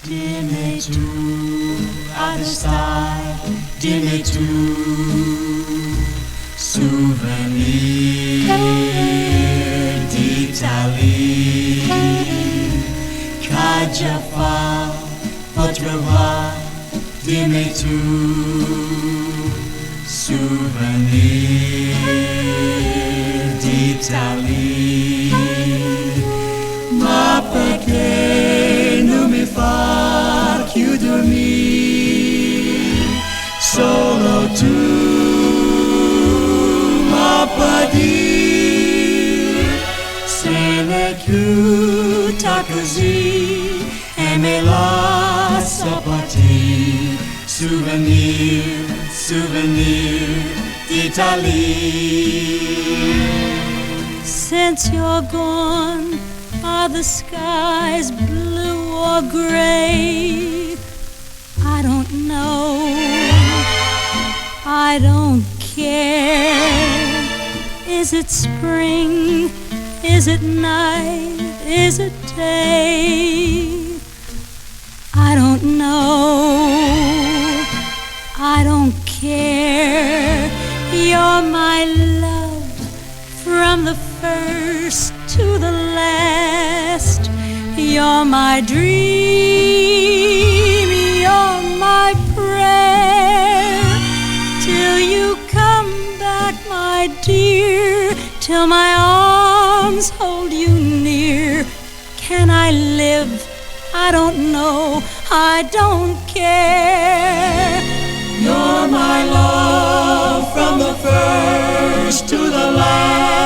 Dimmi tu ad estar, dimmi tu, souvenir d'Italie, qu'a già fa votre voix, dimmi tu, souvenir d'Italie, ma perché non mi fa più dormire, solo tu, ma per dire, se l'è chiusa così e me lascia partire, souvenir, souvenir d'Italie. Since you're gone, are the skies blue or gray? I don't know, I don't care. Is it spring? Is it night? Is it day? I don't know, I don't care. You're my love from the first to the last. You're my dream, you're my prayer, till you come back, my dear, till my arms hold you near. Can I live? I don't know, I don't care. You're my love from the first to the last.